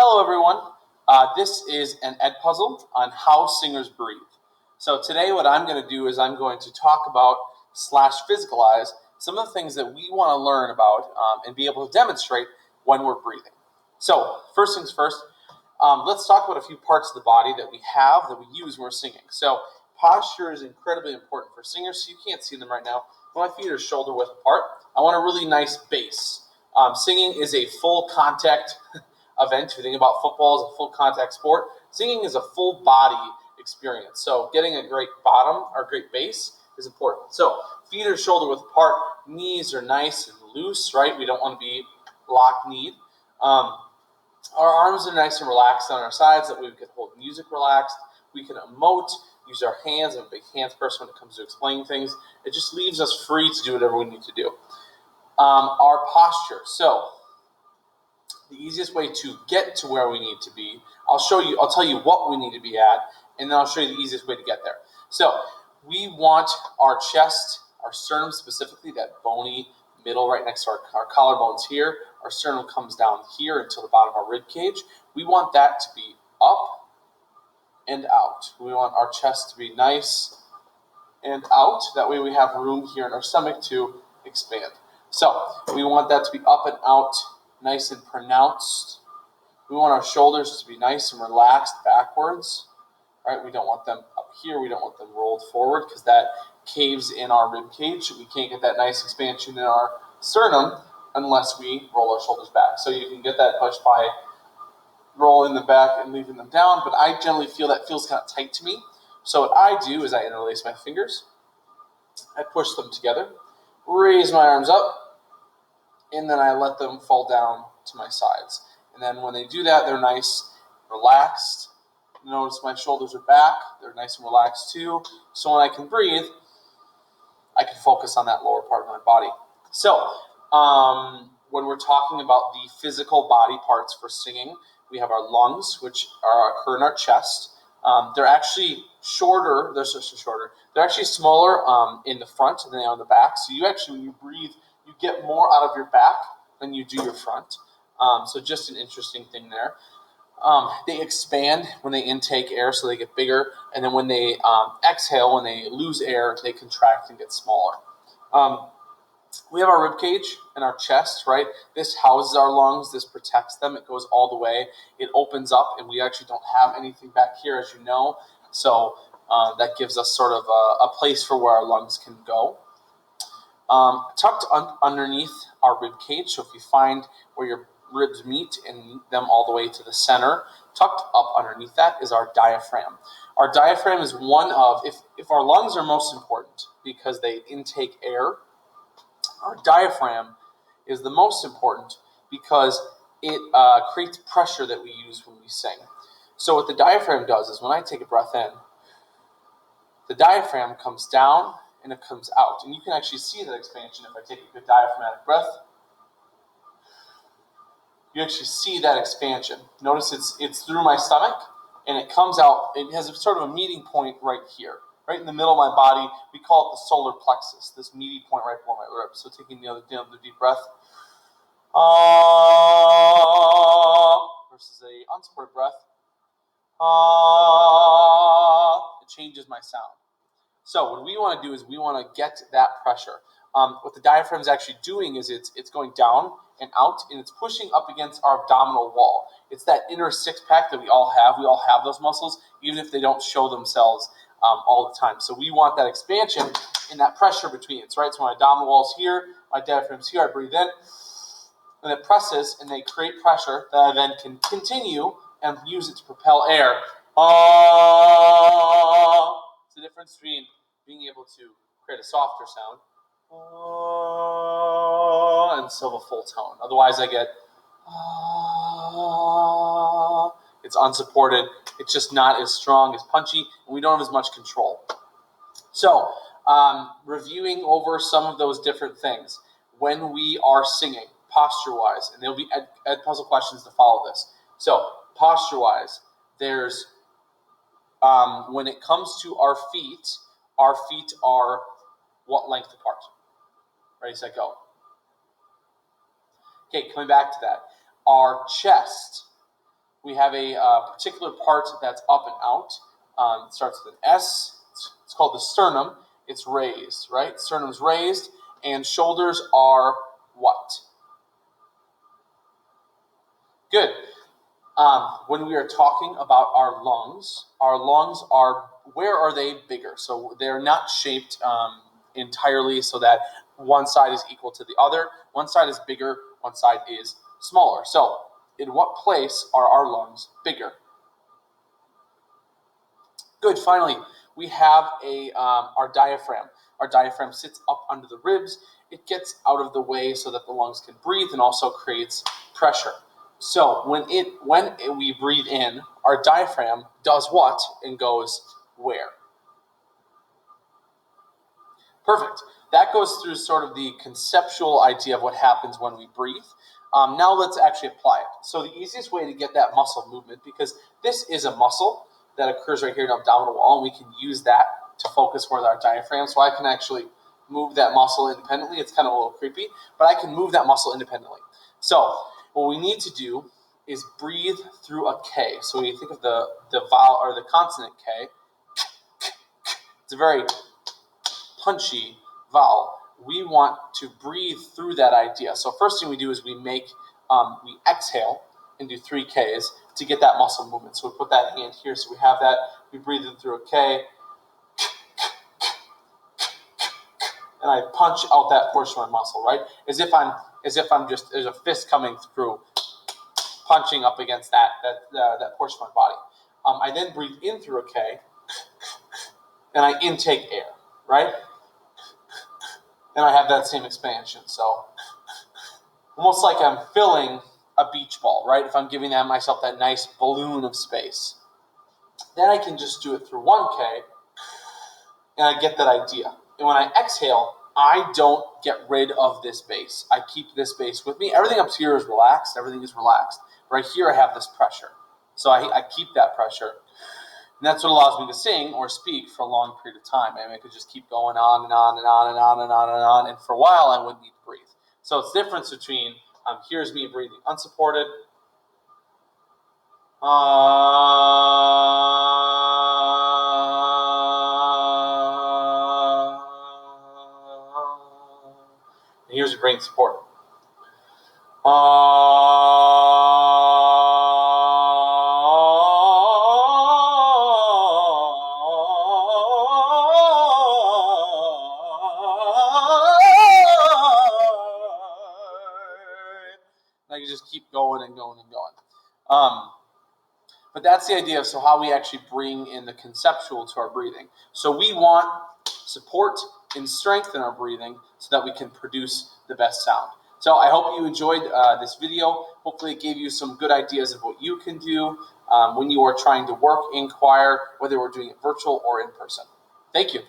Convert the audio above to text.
Hello everyone, this is an Ed puzzle on how singers breathe. So today what I'm going to do is I'm going to talk about / physicalize some of the things that we want to learn about and be able to demonstrate when we're breathing. So first things first, let's talk about a few parts of the body that we have that we use when we're singing. So posture is incredibly important for singers, so you can't see them right now. My feet are shoulder width apart. I want a really nice base. Singing is a full contact event. If you think about football as a full contact sport, singing is a full body experience. So getting a great bottom or great base is important. So feet are shoulder width apart, knees are nice and loose, right? We don't want to be lock-kneed. Our arms are nice and relaxed on our sides, that way we can hold music relaxed. We can emote, use our hands. I'm a big hands person when it comes to explaining things. It just leaves us free to do whatever we need to do. Our posture. So the easiest way to get to where we need to be, I'll tell you what we need to be at, and then I'll show you the easiest way to get there. So we want our chest, our sternum specifically, that bony middle right next to our collarbones here. Our sternum comes down here until the bottom of our rib cage. We want that to be up and out. We want our chest to be nice and out. That way we have room here in our stomach to expand. So we want that to be up and out, nice and pronounced. We want our shoulders to be nice and relaxed backwards. Right? We don't want them up here. We don't want them rolled forward because that caves in our rib cage. We can't get that nice expansion in our sternum unless we roll our shoulders back. So you can get that push by rolling them back and leaving them down, but I generally feel that feels kind of tight to me. So what I do is I interlace my fingers, I push them together, raise my arms up, and then I let them fall down to my sides. And then when they do that, they're nice, relaxed. Notice my shoulders are back. They're nice and relaxed too. So when I can breathe, I can focus on that lower part of my body. So when we're talking about the physical body parts for singing, we have our lungs, which occur in our chest. They're actually shorter. They're actually smaller in the front than they are in the back. So you actually, when you breathe, you get more out of your back than you do your front. So just an interesting thing there. They expand when they intake air, so they get bigger. And then when they exhale, when they lose air, they contract and get smaller. We have our rib cage and our chest, right? This houses our lungs. This protects them. It goes all the way. It opens up, and we actually don't have anything back here, as you know. So that gives us sort of a place for where our lungs can go. Tucked underneath our rib cage, so if you find where your ribs meet and meet them all the way to the center, tucked up underneath that is our diaphragm. Our diaphragm is one of, if our lungs are most important because they intake air, our diaphragm is the most important because it creates pressure that we use when we sing. So what the diaphragm does is when I take a breath in, the diaphragm comes down and it comes out. And you can actually see that expansion if I take a good diaphragmatic breath. You actually see that expansion. Notice it's through my stomach and it comes out. It has a sort of a meeting point right here, right in the middle of my body. We call it the solar plexus, this meaty point right below my ribs. So taking the other deep breath. Versus a unsupported breath. It changes my sound. So what we want to do is we want to get that pressure. What the diaphragm is actually doing is it's going down and out, and it's pushing up against our abdominal wall. It's that inner six-pack that we all have. We all have those muscles, even if they don't show themselves all the time. So we want that expansion and that pressure between it, right? So my abdominal wall's here, my diaphragm's here, I breathe in, and it presses, and they create pressure that I then can continue and use it to propel air. It's the difference between being able to create a softer sound and still a full tone. Otherwise, I get it's unsupported. It's just not as strong, as punchy, and we don't have as much control. So, reviewing over some of those different things when we are singing, posture-wise, and there'll be Ed puzzle questions to follow this. So, posture-wise, there's when it comes to our feet are what length apart? Ready, set, go. Okay, coming back to that. Our chest we have a particular part that's up and out. It starts with an S. It's called the sternum. It's raised, right? Sternum's raised, and shoulders are what? Good. When we are talking about our lungs are, where are they bigger? So they're not shaped entirely so that one side is equal to the other. One side is bigger, one side is smaller. So in what place are our lungs bigger? Good. Finally, we have our diaphragm. Our diaphragm sits up under the ribs. It gets out of the way so that the lungs can breathe and also creates pressure. So when we breathe in, our diaphragm does what and goes where? Perfect. That goes through sort of the conceptual idea of what happens when we breathe. Now let's actually apply it. So the easiest way to get that muscle movement, because this is a muscle that occurs right here in the abdominal wall, and we can use that to focus with our diaphragm. So I can actually move that muscle independently. It's kind of a little creepy, but I can move that muscle independently. So what we need to do is breathe through a K. So when you think of the vowel or the consonant K, it's a very punchy vowel. We want to breathe through that idea. So first thing we do is we exhale and do 3 Ks to get that muscle movement. So we put that hand here, so we have that. We breathe in through a K, and I punch out that portion of my muscle, right? As if I'm just, there's a fist coming through, punching up against that portion of my body. I then breathe in through a K, and I intake air, right? And I have that same expansion. So almost like I'm filling a beach ball, right? If I'm giving myself that nice balloon of space. Then I can just do it through 1K, and I get that idea. And when I exhale, I don't get rid of this base. I keep this base with me. Everything up here is relaxed. Everything is relaxed. Right here, I have this pressure. So I keep that pressure. And that's what allows me to sing or speak for a long period of time. I could just keep going on and on and on and on and on and on. And for a while, I wouldn't need to breathe. So it's the difference between here's me breathing unsupported. And here's your brain support. I can just keep going and going and going. But that's the idea of how we actually bring in the conceptual to our breathing. So we want support and strength in our breathing so that we can produce the best sound. So I hope you enjoyed this video. Hopefully it gave you some good ideas of what you can do when you are trying to work in choir, whether we're doing it virtual or in person. Thank you.